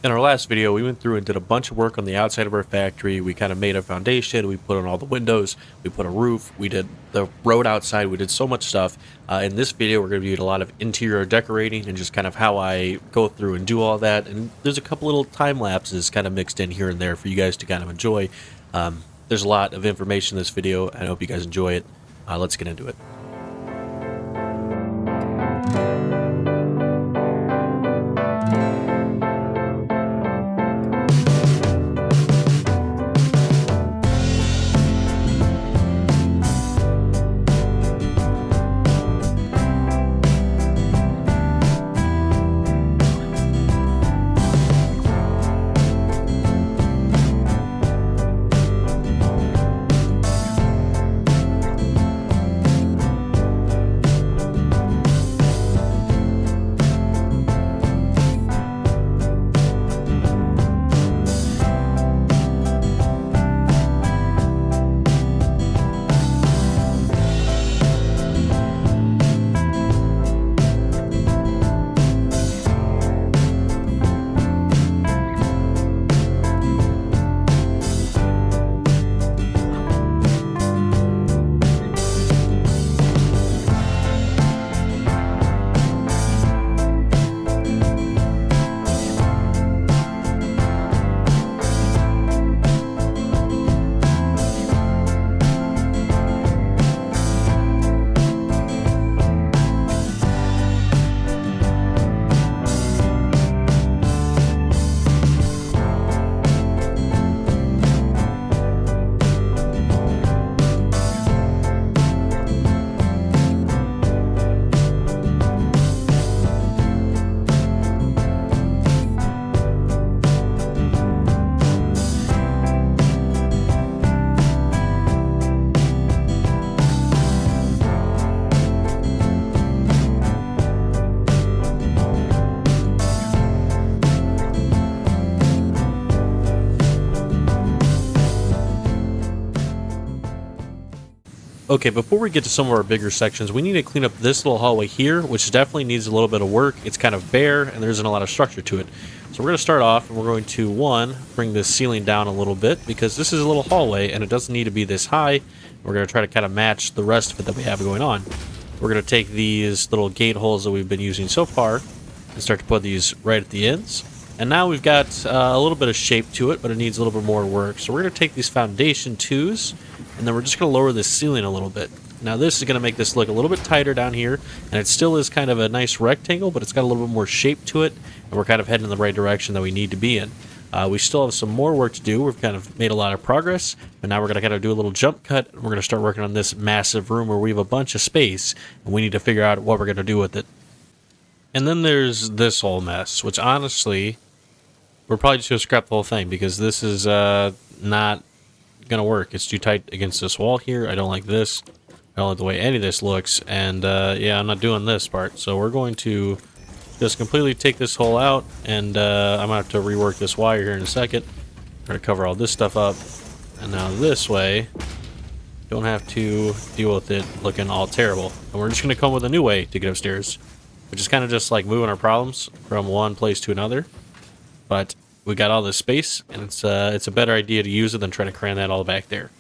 In our last video, we went through and did a bunch of work on the outside of our factory. We kind of made a foundation, we put on all the windows, we put a roof, we did the road outside, we did so much stuff. In this video, we're going to do a lot of interior decorating and just kind of how I go through and do all that. And there's a couple little time lapses kind of mixed in here and there for you guys to kind of enjoy. There's a lot of information in this video. I hope you guys enjoy it. Let's get into it. Okay, before we get to some of our bigger sections, we need to clean up this little hallway here, which definitely needs a little bit of work. It's kind of bare, and there isn't a lot of structure to it. So we're going to start off, and we're going to, one, bring this ceiling down a little bit, because this is a little hallway, and it doesn't need to be this high. We're going to try to kind of match the rest of it that we have going on. We're going to take these little gate holes that we've been using so far, and start to put these right at the ends. And now we've got a little bit of shape to it, but it needs a little bit more work. So we're going to take these foundation twos, and then we're just going to lower this ceiling a little bit. Now this is going to make this look a little bit tighter down here, and it still is kind of a nice rectangle, but it's got a little bit more shape to it, and we're kind of heading in the right direction that we need to be in. We still have some more work to do. We've kind of made a lot of progress, but now we're going to kind of do a little jump cut, and we're going to start working on this massive room where we have a bunch of space, and we need to figure out what we're going to do with it. And then there's this whole mess, which honestly, we're probably just going to scrap the whole thing, because this is not going to work. It's too tight against this wall here. I don't like this. I don't like the way any of this looks, and yeah, I'm not doing this part. So we're going to just completely take this hole out, and I'm going to have to rework this wire here in a second. I'm going to cover all this stuff up, and now this way, don't have to deal with it looking all terrible. And we're just going to come with a new way to get upstairs, which is kind of just like moving our problems from one place to another. But we got all this space, and it's a better idea to use it than trying to cram that all back there.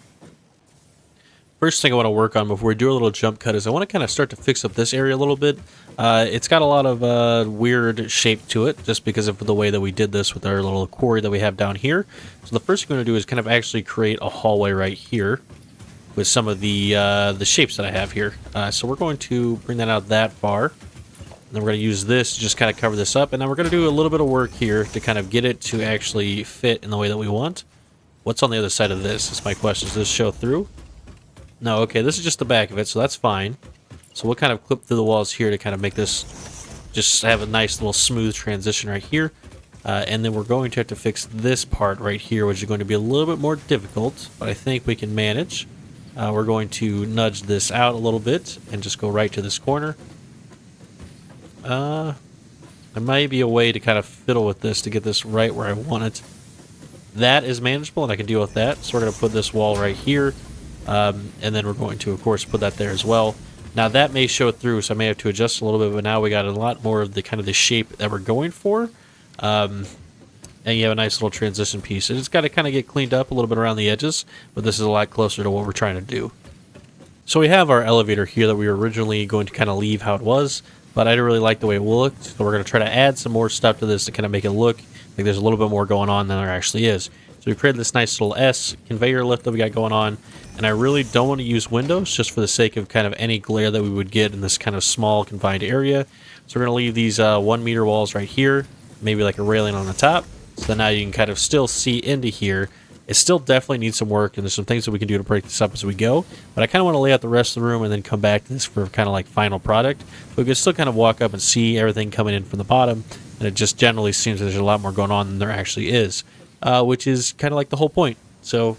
First thing I want to work on before we do a little jump cut is I want to kind of start to fix up this area a little bit. It's got a lot of weird shape to it, just because of the way that we did this with our little quarry that we have down here. So the first thing I'm going to do is kind of actually create a hallway right here with some of the shapes that I have here. So we're going to bring that out that far. Then we're going to use this to just kind of cover this up, and then we're going to do a little bit of work here to kind of get it to actually fit in the way that we want. What's on the other side of this is my question. Does this show through? No, okay, this is just the back of it, so that's fine. So we'll kind of clip through the walls here to kind of make this just have a nice little smooth transition right here. And then we're going to have to fix this part right here, which is going to be a little bit more difficult, but I think we can manage. We're going to nudge this out a little bit and just go right to this corner. There might be a way to kind of fiddle with this to get this right where I want it. That is manageable, and I can deal with that. So we're going to put this wall right here, and then we're going to, of course, put that there as well. Now that may show through, so I may have to adjust a little bit, but now we got a lot more of the kind of the shape that we're going for. and you have a nice little transition piece. It's got to kind of get cleaned up a little bit around the edges, but this is a lot closer to what we're trying to do. So we have our elevator here that we were originally going to kind of leave how it was, but I didn't really like the way it looked, so we're going to try to add some more stuff to this to kind of make it look like there's a little bit more going on than there actually is. So we created this nice little S conveyor lift that we got going on, and I really don't want to use windows just for the sake of kind of any glare that we would get in this kind of small confined area. So we're going to leave these 1 meter walls right here, maybe like a railing on the top, so that now you can kind of still see into here. It still definitely needs some work, and there's some things that we can do to break this up as we go, but I kind of want to lay out the rest of the room and then come back to this for kind of like final product. But we can still kind of walk up and see everything coming in from the bottom, and it just generally seems there's a lot more going on than there actually is, which is kind of like the whole point. So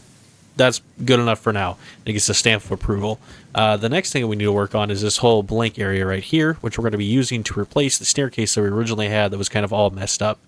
that's good enough for now. It gets a stamp of approval. The next thing that we need to work on is this whole blank area right here, which we're going to be using to replace the staircase that we originally had that was kind of all messed up.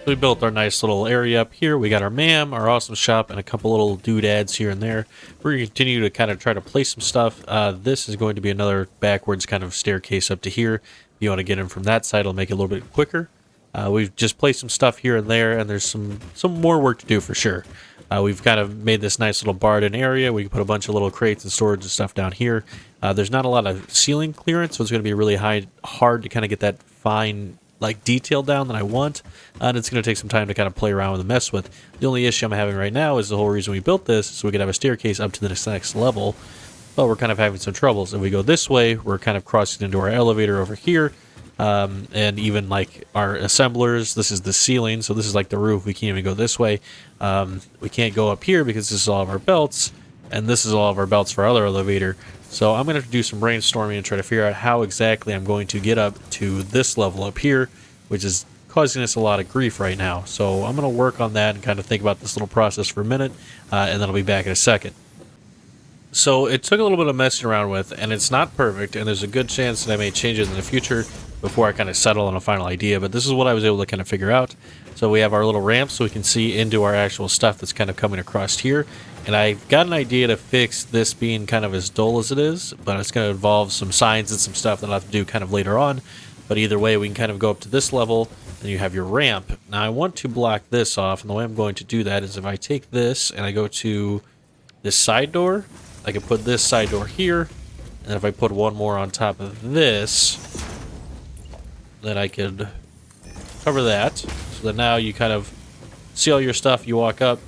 We built our nice little area up here. We got our ma'am, our awesome shop, and a couple little doodads here and there. We're going to continue to kind of try to place some stuff. This is going to be another backwards kind of staircase up to here. If you want to get in from that side, it'll make it a little bit quicker. We've just placed some stuff here and there, and there's some more work to do for sure. We've kind of made this nice little barred-in area. We can put a bunch of little crates and storage and stuff down here. There's not a lot of ceiling clearance, so it's going to be really hard to kind of get that fine like detail down that I want, and it's going to take some time to kind of play around with and mess with. The only issue I'm having right now is the whole reason we built this so we could have a staircase up to the next level, but we're kind of having some troubles. If we go this way, we're kind of crossing into our elevator over here, and even like our assemblers, this is the ceiling, so this is like the roof. We can't even go this way. We can't go up here because this is all of our belts, and this is all of our belts for our other elevator. So I'm going to have to do some brainstorming and try to figure out how exactly I'm going to get up to this level up here, which is causing us a lot of grief right now. So I'm going to work on that and kind of think about this little process for a minute, and then I'll be back in a second. So it took a little bit of messing around with, and it's not perfect, and there's a good chance that I may change it in the future before I kind of settle on a final idea, but this is what I was able to kind of figure out. So we have our little ramp so we can see into our actual stuff that's kind of coming across here. And I've got an idea to fix this being kind of as dull as it is, but it's going to involve some signs and some stuff that I'll have to do kind of later on. But either way, we can kind of go up to this level, and you have your ramp. Now I want to block this off, and the way I'm going to do that is if I take this and I go to this side door, I can put this side door here, and if I put one more on top of this, then I could cover that. So that now you kind of see all your stuff, you walk up,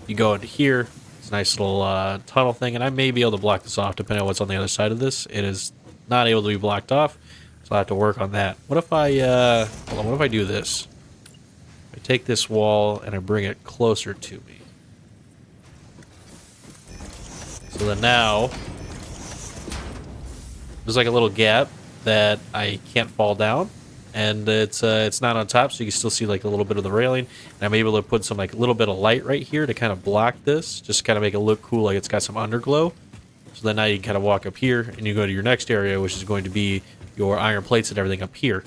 you go into here. It's a nice little tunnel thing, and I may be able to block this off depending on what's on the other side of this. It is not able to be blocked off, so I have to work on that. What if I, hold on, what if I do this? I take this wall and I bring it closer to me. So then now, there's like a little gap that I can't fall down, and it's not on top, so you can still see like a little bit of the railing. And I'm able to put some like a little bit of light right here to kind of block this, just kind of make it look cool, like it's got some underglow. So then now you can kind of walk up here, and you go to your next area, which is going to be your iron plates and everything up here.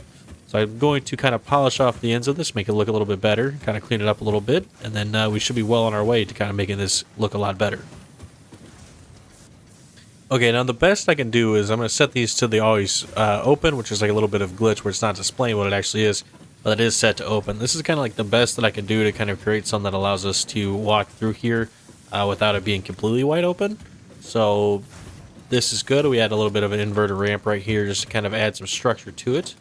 So I'm going to kind of polish off the ends of this, make it look a little bit better, kind of clean it up a little bit, and then we should be well on our way to kind of making this look a lot better. Okay, now the best I can do is I'm going to set these to the always open, which is like a little bit of glitch where it's not displaying what it actually is. but it is set to open. This is kind of like the best that I can do to kind of create something that allows us to walk through here without it being completely wide open. So this is good. We add a little bit of an inverted ramp right here just to kind of add some structure to it.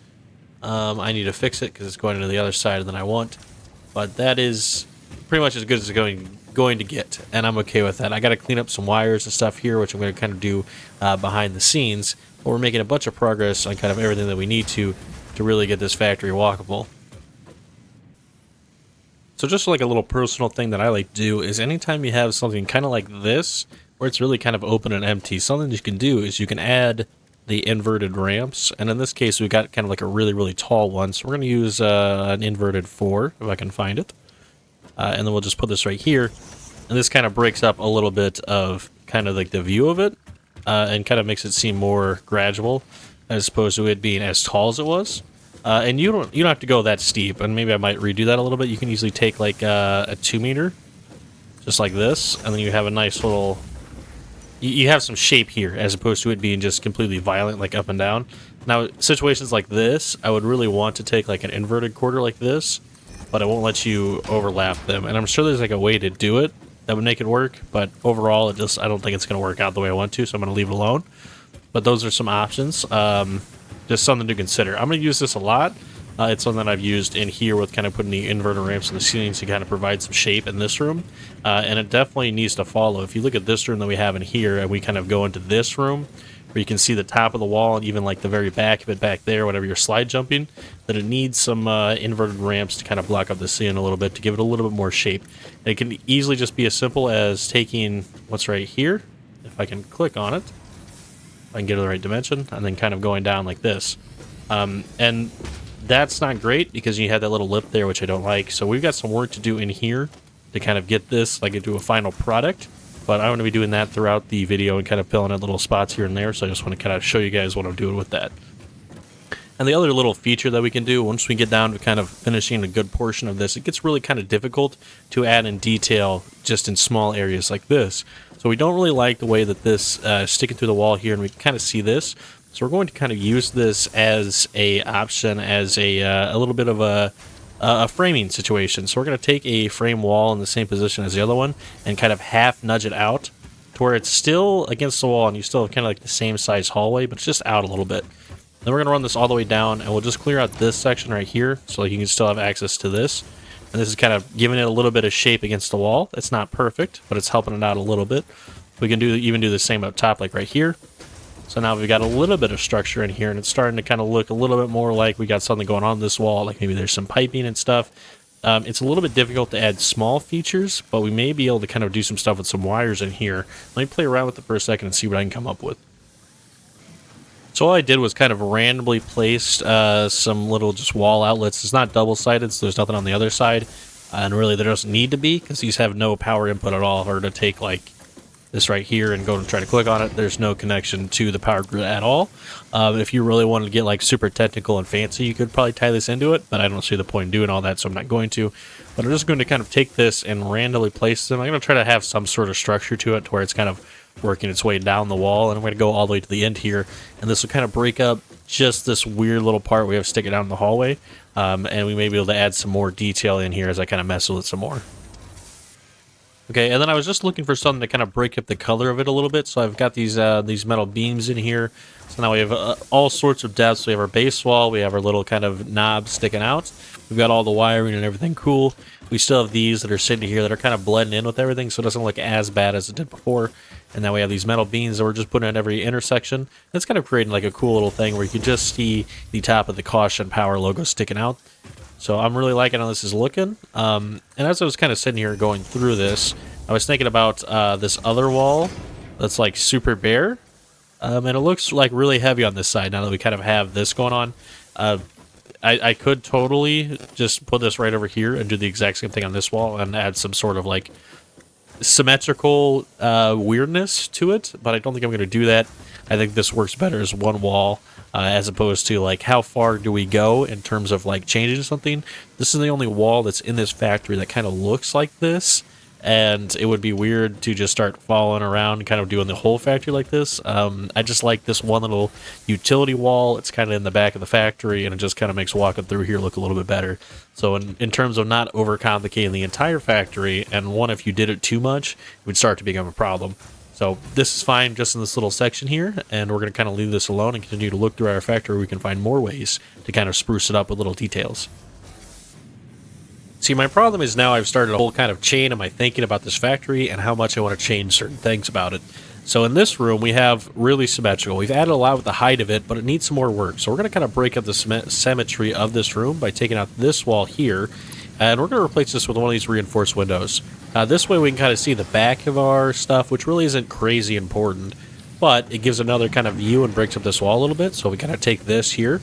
I need to fix it because it's going to the other side than I want, but that is pretty much as good as it's going to get, and I'm okay with that. I got to clean up some wires and stuff here, which I'm going to kind of do behind the scenes, but we're making a bunch of progress on kind of everything that we need to really get this factory walkable. So just like a little personal thing that I like to do is anytime you have something kind of like this, where it's really kind of open and empty, something that you can do is you can add the inverted ramps, and in this case we've got kind of like a really, really tall one, so we're going to use an inverted 4, if I can find it. And then we'll just put this right here, and this kind of breaks up a little bit of kind of like the view of it, and kind of makes it seem more gradual, as opposed to it being as tall as it was. And you don't have to go that steep, and maybe I might redo that a little bit. You can easily take like a 2 meter, just like this, and then you have a nice little... You have some shape here, as opposed to it being just completely violent, like up and down. Now, situations like this, I would really want to take like an inverted quarter like this, but it won't let you overlap them. And I'm sure there's like a way to do it that would make it work, but overall, I don't think it's going to work out the way I want to, so I'm going to leave it alone. But those are some options. Just something to consider. I'm going to use this a lot. It's something that I've used in here with kind of putting the inverter ramps in the ceilings to kind of provide some shape in this room. And it definitely needs to follow. If you look at this room that we have in here, and we kind of go into this room, where you can see the top of the wall and even like the very back of it back there, whatever you're slide jumping, that it needs some inverted ramps to kind of block up the ceiling a little bit to give it a little bit more shape. And it can easily just be as simple as taking what's right here, if I can click on it, if I can get to the right dimension, and then kind of going down like this. And that's not great because you have that little lip there, which I don't like. So we've got some work to do in here to kind of get this like into a final product. But I'm going to be doing that throughout the video and kind of filling in little spots here and there. So I just want to kind of show you guys what I'm doing with that. And the other little feature that we can do once we get down to kind of finishing a good portion of this, it gets really kind of difficult to add in detail just in small areas like this. So we don't really like the way that this sticking through the wall here, and we can kind of see this. So we're going to kind of use this as a option, as a little bit of a framing situation. So we're going to take a frame wall in the same position as the other one and kind of half nudge it out to where it's still against the wall and you still have kind of like the same size hallway, but it's just out a little bit. Then we're going to run this all the way down, and we'll just clear out this section right here so like you can still have access to this. And this is kind of giving it a little bit of shape against the wall. It's not perfect, but it's helping it out a little bit. We can even do the same up top, like right here. So now we've got a little bit of structure in here, and it's starting to kind of look a little bit more like we got something going on this wall, like maybe there's some piping and stuff. It's a little bit difficult to add small features, but we may be able to kind of do some stuff with some wires in here. Let me play around with it for a second and see what I can come up with. So all I did was kind of randomly placed some little just wall outlets. It's not double-sided, so there's nothing on the other side. And really there doesn't need to be, because these have no power input at all, or to take like this right here and go and try to click on it, there's no connection to the power grid at all. If you really wanted to get like super technical and fancy, you could probably tie this into it, but I don't see the point in doing all that, so I'm not going to. But I'm just going to kind of take this and randomly place them. I'm going to try to have some sort of structure to it to where it's kind of working its way down the wall, and I'm going to go all the way to the end here, and this will kind of break up just this weird little part we have to stick it down in the hallway, and we may be able to add some more detail in here as I kind of mess with it some more. Okay, and then I was just looking for something to kind of break up the color of it a little bit, so I've got these metal beams in here. So now we have all sorts of depths. We have our base wall, we have our little kind of knob sticking out. We've got all the wiring and everything cool. We still have these that are sitting here that are kind of blending in with everything, so it doesn't look as bad as it did before. And now we have these metal beams that we're just putting at every intersection. That's kind of creating like a cool little thing where you can just see the top of the Caution Power logo sticking out. So I'm really liking how this is looking. And as I was kind of sitting here going through this, I was thinking about this other wall that's like super bare. And it looks like really heavy on this side now that we kind of have this going on. I could totally just put this right over here and do the exact same thing on this wall and add some sort of like symmetrical weirdness to it, but I don't think I'm going to do that. I think this works better as one wall, as opposed to like how far do we go in terms of like changing something. This is the only wall that's in this factory that kind of looks like this, and it would be weird to just start following around, kind of doing the whole factory like this. I just like this one little utility wall. It's kind of in the back of the factory, and it just kind of makes walking through here look a little bit better. So in terms of not overcomplicating the entire factory, and one, if you did it too much, it would start to become a problem. So this is fine just in this little section here, and we're going to kind of leave this alone and continue to look through our factory where we can find more ways to kind of spruce it up with little details. See, my problem is now I've started a whole kind of chain of my thinking about this factory and how much I want to change certain things about it. So in this room, we have really symmetrical. We've added a lot with the height of it, but it needs some more work. So we're going to kind of break up the symmetry of this room by taking out this wall here, and we're going to replace this with one of these reinforced windows. This way we can kind of see the back of our stuff, which really isn't crazy important, but it gives another kind of view and breaks up this wall a little bit. So we kind of take this here.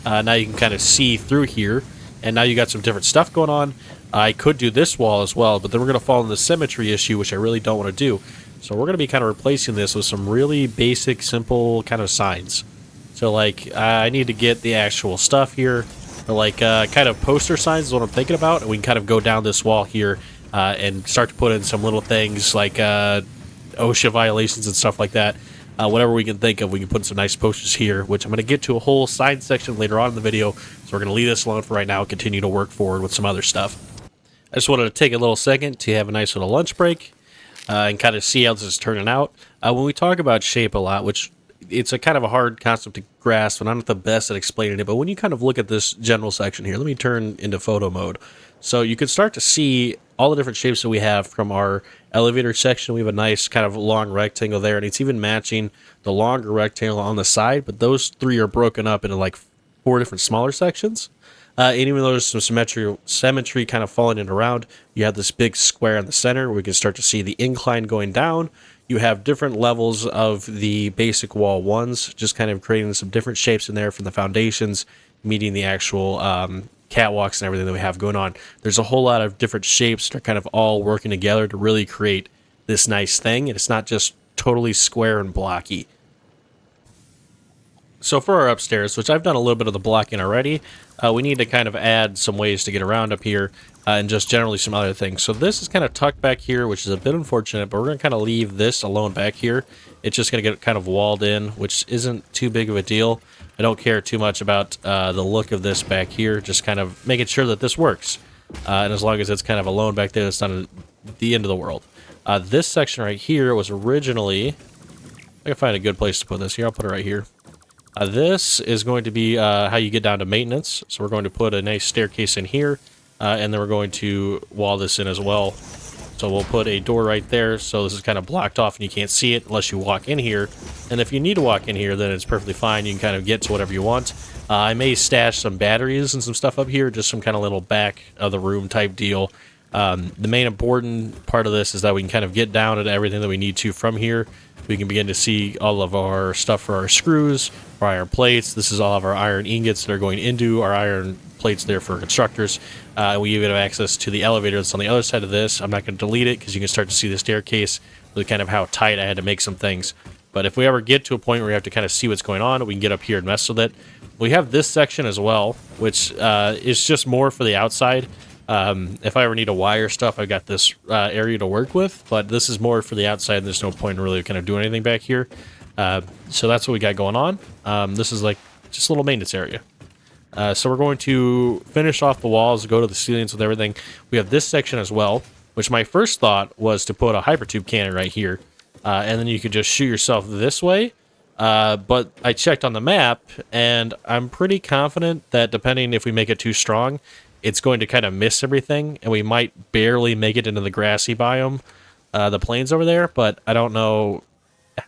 Now you can kind of see through here. And now you got some different stuff going on. I could do this wall as well, but then we're going to fall in the symmetry issue, which I really don't want to do. So we're going to be kind of replacing this with some really basic, simple kind of signs. So like, I need to get the actual stuff here. Or like, kind of poster signs is what I'm thinking about. And we can kind of go down this wall here and start to put in some little things like OSHA violations and stuff like that. Whatever we can think of, we can put some nice posters here, which I'm going to get to a whole sign section later on in the video. So we're going to leave this alone for right now and continue to work forward with some other stuff. I just wanted to take a little second to have a nice little lunch break and kind of see how this is turning out. When we talk about shape a lot, which it's a kind of a hard concept to grasp, and I'm not the best at explaining it, but when you kind of look at this general section here, let me turn into photo mode. So you can start to see all the different shapes that we have from our elevator section. We have a nice kind of long rectangle there, and it's even matching the longer rectangle on the side, but those three are broken up into like 4 different smaller sections. And even though there's some symmetry kind of falling in around, you have this big square in the center where we can start to see the incline going down. You have different levels of the basic wall ones, just kind of creating some different shapes in there from the foundations, meeting the actual catwalks and everything that we have going on. There's a whole lot of different shapes that are kind of all working together to really create this nice thing, and it's not just totally square and blocky. So for our upstairs, which I've done a little bit of the blocking already, we need to kind of add some ways to get around up here and just generally some other things. So this is kind of tucked back here, which is a bit unfortunate, but we're going to kind of leave this alone back here. It's just going to get kind of walled in, which isn't too big of a deal. I don't care too much about the look of this back here, just kind of making sure that this works. And as long as it's kind of alone back there, it's not the end of the world. This section right here was originally... I can find a good place to put this here. I'll put it right here. This is going to be how you get down to maintenance. So we're going to put a nice staircase in here, and then we're going to wall this in as well. So we'll put a door right there, so this is kind of blocked off and you can't see it unless you walk in here. And if you need to walk in here, then it's perfectly fine. You can kind of get to whatever you want. I may stash some batteries and some stuff up here, just some kind of little back of the room type deal. The main important part of this is that we can kind of get down to everything that we need to from here. We can begin to see all of our stuff for our screws, our iron plates. This is all of our iron ingots that are going into our iron plates there for constructors. We even have access to the elevator that's on the other side of this. I'm not going to delete it because you can start to see the staircase, with kind of how tight I had to make some things. But if we ever get to a point where we have to kind of see what's going on, we can get up here and mess with it. We have this section as well, which is just more for the outside. If I ever need to wire stuff, I've got this area to work with, but this is more for the outside. And there's no point in really kind of doing anything back here. So that's what we got going on. This is like just a little maintenance area. So we're going to finish off the walls, go to the ceilings with everything. We have this section as well, which my first thought was to put a hypertube cannon right here. And then you could just shoot yourself this way. But I checked on the map, and I'm pretty confident that depending if we make it too strong, it's going to kind of miss everything, and we might barely make it into the grassy biome, the plains over there, but I don't know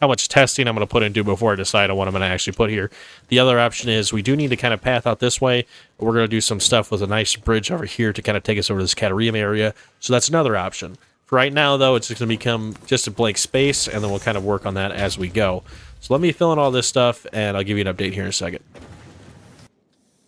how much testing I'm going to put into before I decide on what I'm going to actually put here. The other option is we do need to kind of path out this way. We're going to do some stuff with a nice bridge over here to kind of take us over to this Catarrhum area, so that's another option. For right now, though, it's just going to become just a blank space, and then we'll kind of work on that as we go. So let me fill in all this stuff, and I'll give you an update here in a second.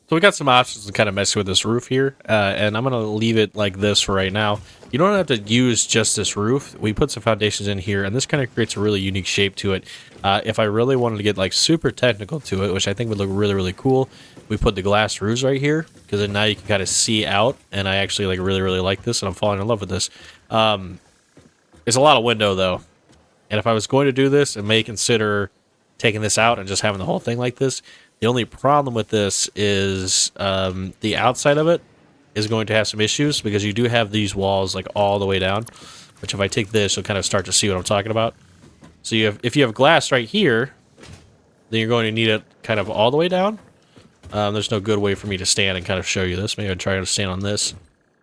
So we got some options to kind of mess with this roof here, and I'm going to leave it like this for right now. You don't have to use just this roof. We put some foundations in here, and this kind of creates a really unique shape to it. If I really wanted to get like super technical to it, which I think would look really, really cool, we put the glass roofs right here, because then now you can kind of see out, and I actually like really, really like this, and I'm falling in love with this. It's a lot of window, though. And if I was going to do this, I may consider taking this out and just having the whole thing like this. The only problem with this is the outside of it is going to have some issues because you do have these walls like all the way down. Which if I take this, you'll kind of start to see what I'm talking about. So if you have glass right here, then you're going to need it kind of all the way down. There's no good way for me to stand and kind of show you this. Maybe I'd try to stand on this.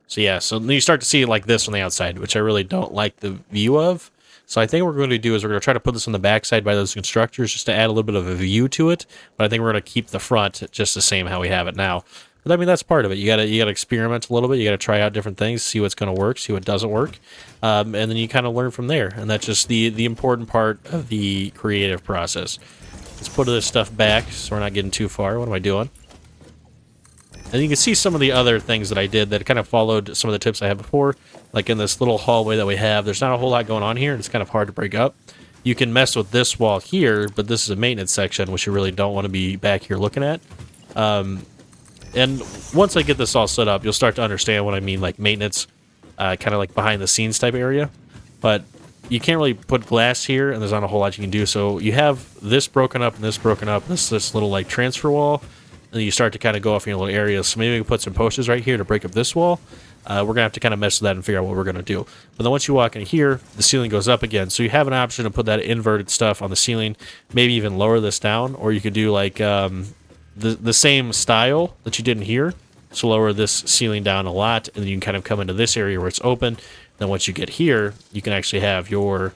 So yeah, so then you start to see it like this on the outside, which I really don't like the view of. So I think what we're going to do is we're going to try to put this on the backside by those constructors just to add a little bit of a view to it. But I think we're going to keep the front just the same how we have it now. But I mean, that's part of it. You gotta experiment a little bit. You gotta try out different things, see what's going to work, see what doesn't work, and then you kind of learn from there. And that's just the important part of the creative process. Let's put this stuff back so we're not getting too far. What am I doing? And you can see some of the other things that I did that kind of followed some of the tips I had before. Like in this little hallway that we have, there's not a whole lot going on here, and it's kind of hard to break up. You can mess with this wall here, but this is a maintenance section, which you really don't want to be back here looking at. And once I get this all set up, you'll start to understand what I mean, like maintenance, kind of like behind the scenes type area. But you can't really put glass here, and there's not a whole lot you can do. So you have this broken up and this little like transfer wall, and then you start to kind of go off in your little areas. So maybe we can put some posters right here to break up this wall. We're going to have to kind of mess with that and figure out what we're going to do. But then once you walk in here, the ceiling goes up again. So you have an option to put that inverted stuff on the ceiling, maybe even lower this down, or you could do like the same style that you did in here. So lower this ceiling down a lot, and then you can kind of come into this area where it's open. Then once you get here, you can actually have your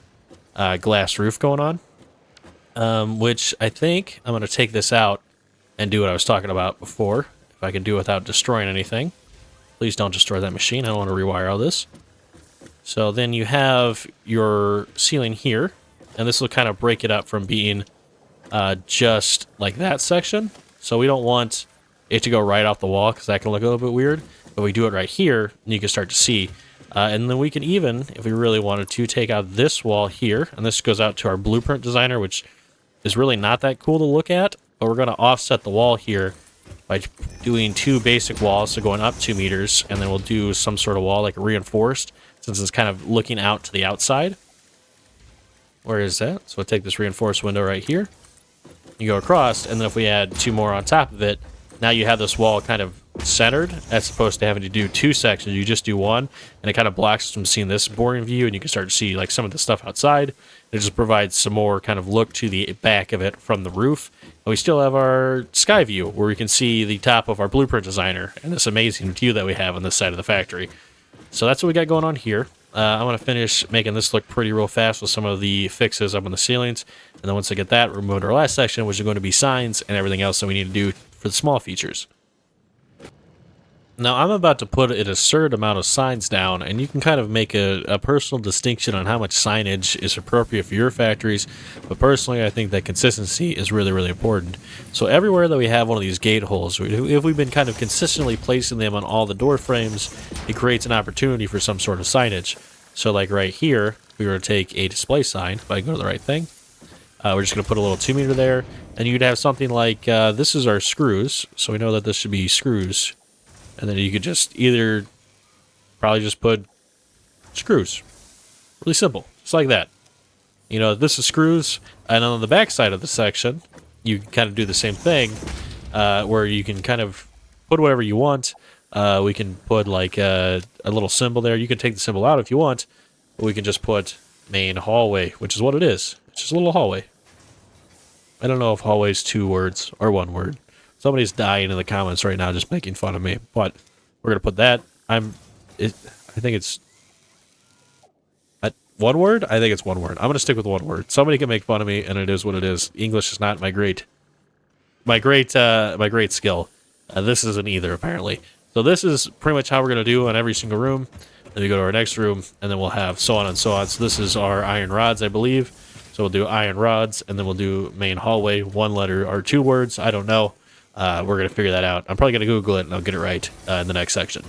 glass roof going on, which I think I'm going to take this out and do what I was talking about before, if I can do it without destroying anything. Please don't destroy that machine. I don't want to rewire all this. So then you have your ceiling here, and this will kind of break it up from being just like that section. So we don't want it to go right off the wall because that can look a little bit weird. But we do it right here, and you can start to see. And then we can even, if we really wanted to, take out this wall here. And this goes out to our blueprint designer, which is really not that cool to look at. But we're going to offset the wall here by doing two basic walls, so going up 2 meters. And then we'll do some sort of wall, like reinforced, since it's kind of looking out to the outside. Where is that? So we'll take this reinforced window right here. You go across, and then if we add 2 more on top of it, now you have this wall kind of centered, as opposed to having to do 2 sections. You just do one, and it kind of blocks us from seeing this boring view, and you can start to see like some of the stuff outside. It just provides some more kind of look to the back of it from the roof. And we still have our sky view, where we can see the top of our blueprint designer, and this amazing view that we have on this side of the factory. So that's what we got going on here. I'm going to finish making this look pretty real fast with some of the fixes up on the ceilings. And then once I get that, we'll move to our last section, which is going to be signs and everything else that we need to do for the small features. Now, I'm about to put an absurd amount of signs down, and you can kind of make a personal distinction on how much signage is appropriate for your factories. But personally, I think that consistency is really, really important. So everywhere that we have one of these gate holes, if we've been kind of consistently placing them on all the door frames, it creates an opportunity for some sort of signage. So like right here, we were to take a display sign, if I go to the right thing. We're just going to put a little 2 meter there, and you'd have something like, this is our screws, so we know that this should be screws. And then you could just either probably just put screws. Really simple. Just like that. You know, this is screws. And on the back side of the section, you can kind of do the same thing, where you can kind of put whatever you want. We can put like a little symbol there. You can take the symbol out if you want. But we can just put main hallway, which is what it is. It's just a little hallway. I don't know if hallway is 2 words or 1 word. Somebody's dying in the comments right now just making fun of me. But we're going to put that. I think it's 1 word? I think it's 1 word. I'm going to stick with 1 word. Somebody can make fun of me, and it is what it is. English is not my great skill. This isn't either, apparently. So this is pretty much how we're going to do on every single room. Then we go to our next room, and then we'll have so on and so on. So this is our iron rods, I believe. So we'll do iron rods, and then we'll do main hallway, 1 letter or 2 words. I don't know. We're going to figure that out. I'm probably going to Google it, and I'll get it right in the next section.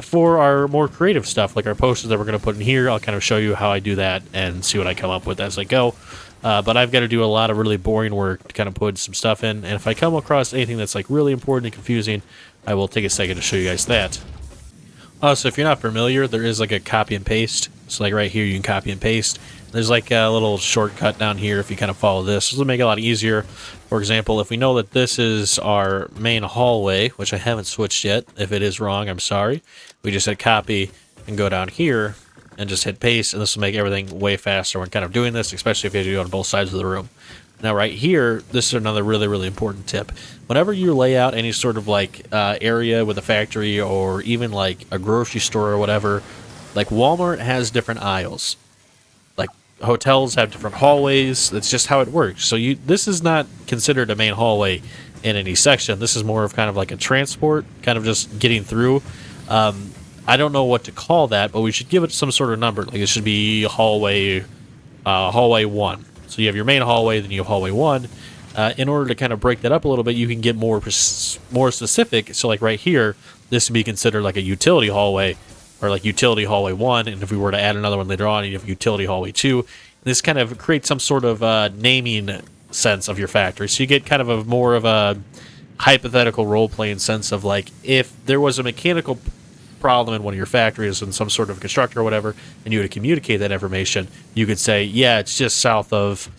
For our more creative stuff, like our posters that we're going to put in here, I'll kind of show you how I do that and see what I come up with as I go. But I've got to do a lot of really boring work to kind of put some stuff in. And if I come across anything that's like really important and confusing, I will take a second to show you guys that. So if you're not familiar, there is like a copy and paste So like right here, you can copy and paste. There's like a little shortcut down here if you kind of follow this. This will make it a lot easier. For example, if we know that this is our main hallway, which I haven't switched yet. If it is wrong, I'm sorry. We just hit copy and go down here and just hit paste, and this will make everything way faster when kind of doing this, especially if you have to do it on both sides of the room. Now right here, this is another really, really important tip. Whenever you lay out any sort of like area with a factory or even like a grocery store or whatever, like Walmart has different aisles. Like hotels have different hallways. That's just how it works. So this is not considered a main hallway in any section. This is more of kind of like a transport, kind of just getting through. I don't know what to call that, but we should give it some sort of number. Like it should be hallway 1. So you have your main hallway, then you have hallway 1. In order to kind of break that up a little bit, you can get more specific. So like right here, this would be considered like a utility hallway, or like utility hallway 1. And if we were to add another one later on, you have utility hallway 2. This kind of creates some sort of naming sense of your factory. So you get kind of a more of a hypothetical role-playing sense of like if there was a mechanical problem in one of your factories in some sort of constructor or whatever, and you would communicate that information, you could say, yeah, it's just south of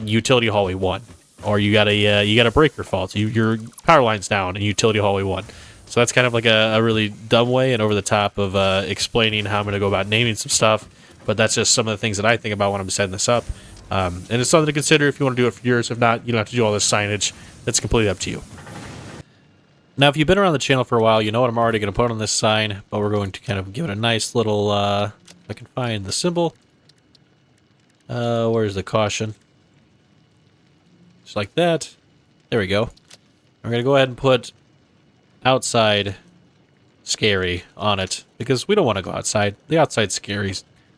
utility hallway 1, or you got a breaker fault, your power line's down in utility hallway 1. So that's kind of like a really dumb way and over the top of explaining how I'm going to go about naming some stuff, but that's just some of the things that I think about when I'm setting this up. And it's something to consider if you want to do it for yours. If not, you don't have to do all this signage. That's completely up to you. Now, if you've been around the channel for a while, you know what I'm already going to put on this sign, but we're going to kind of give it a nice little, if I can find the symbol. Where's the caution? Just like that. There we go. We're going to go ahead and put outside scary on it, because we don't want to go outside. The outside's scary.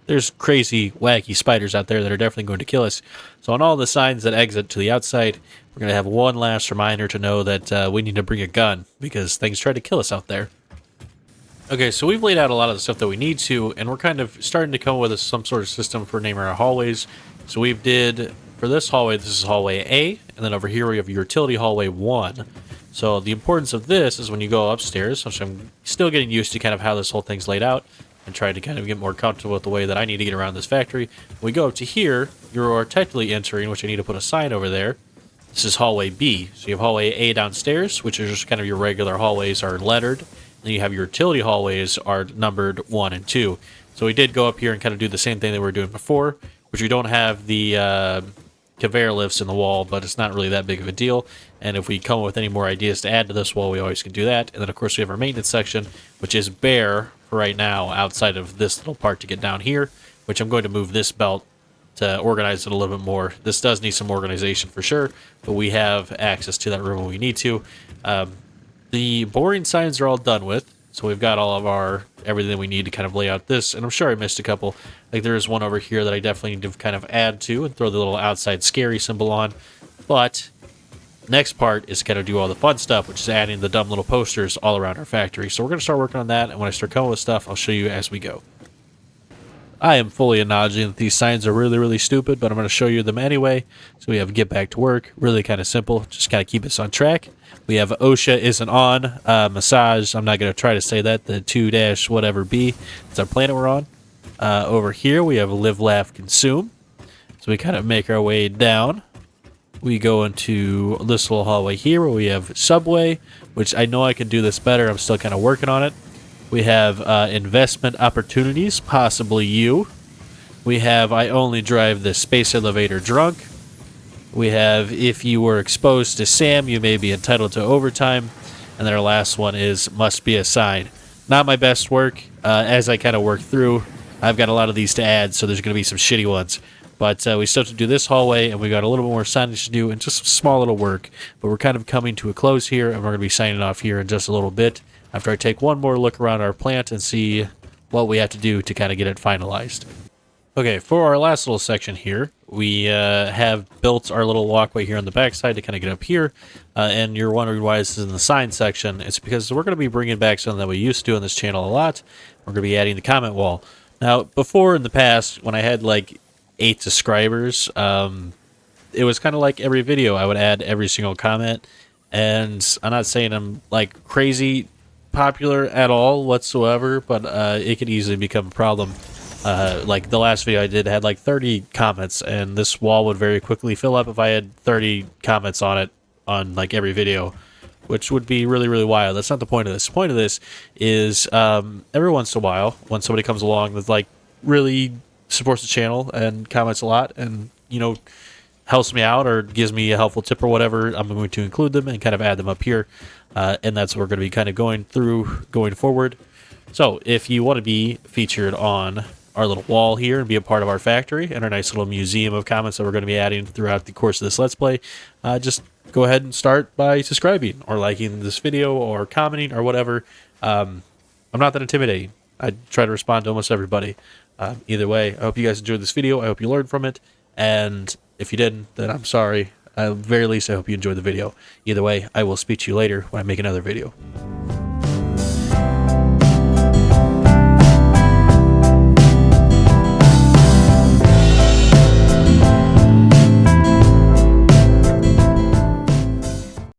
There's crazy, wacky spiders out there that are definitely going to kill us. So on all the signs that exit to the outside, we're going to have one last reminder to know that we need to bring a gun, because things try to kill us out there. Okay, so we've laid out a lot of the stuff that we need to, and we're kind of starting to come up with some sort of system for naming our hallways. So we've did, for this hallway, this is hallway A, and then over here we have utility hallway 1. So the importance of this is when you go upstairs, which I'm still getting used to kind of how this whole thing's laid out, and trying to kind of get more comfortable with the way that I need to get around this factory. When we go up to here, you are technically entering, which I need to put a sign over there. This is hallway B. So you have hallway A downstairs, which is just kind of your regular hallways are lettered. Then you have your utility hallways are numbered 1 and 2. So we did go up here and kind of do the same thing that we were doing before, which we don't have the conveyor lifts in the wall, but it's not really that big of a deal. And if we come up with any more ideas to add to this wall, we always can do that. And then, of course, we have our maintenance section, which is bare for right now outside of this little part to get down here, which I'm going to move this belt to organize it a little bit more. This does need some organization for sure, but we have access to that room when we need to. The boring signs are all done with, so we've got all of our everything we need to kind of lay out this, and I'm sure I missed a couple. Like there is one over here that I definitely need to kind of add to and throw the little outside scary symbol on, but next part is to kind of do all the fun stuff, which is adding the dumb little posters all around our factory. So we're going to start working on that, and when I start coming with stuff, I'll show you as we go. I am fully acknowledging that these signs are really, really stupid, but I'm going to show you them anyway. So we have get back to work, really kind of simple, just kind of keep us on track. We have OSHA isn't on, massage, I'm not going to try to say that, the 2-whatever B, it's our planet we're on. Over here we have live, laugh, consume. So we kind of make our way down. We go into this little hallway here where we have subway, which I know I can do this better, I'm still kind of working on it. We have investment opportunities, possibly you. We have I only drive the space elevator drunk. We have if you were exposed to Sam, you may be entitled to overtime. And then our last one is must be a sign. Not my best work. As I kind of work through, I've got a lot of these to add, so there's going to be some shitty ones. But we still have to do this hallway, and we got a little bit more signage to do, and just some small little work. But we're kind of coming to a close here, and we're going to be signing off here in just a little bit, after I take one more look around our plant and see what we have to do to kind of get it finalized. Okay, for our last little section here, we have built our little walkway here on the backside to kind of get up here. And you're wondering why this is in the sign section. It's because we're going to be bringing back something that we used to do on this channel a lot. We're going to be adding the comment wall. Now, before in the past, when I had like 8 subscribers, it was kind of like every video I would add every single comment. And I'm not saying I'm like crazy popular at all whatsoever, but it could easily become a problem Like the last video I did had like 30 comments, and this wall would very quickly fill up if I had 30 comments on it on like every video, which would be really, really wild. That's not the point of this. The point of this is every once in a while, when somebody comes along that like really supports the channel and comments a lot and, you know, helps me out or gives me a helpful tip or whatever, I'm going to include them and kind of add them up here. And that's what we're going to be kind of going through going forward. So if you want to be featured on our little wall here and be a part of our factory and our nice little museum of comments that we're going to be adding throughout the course of this Let's Play, just go ahead and start by subscribing or liking this video or commenting or whatever. I'm not that intimidating. I try to respond to almost everybody. Either way, I hope you guys enjoyed this video. I hope you learned from it. And if you didn't, then I'm sorry. At the very least, I hope you enjoyed the video. Either way, I will speak to you later when I make another video.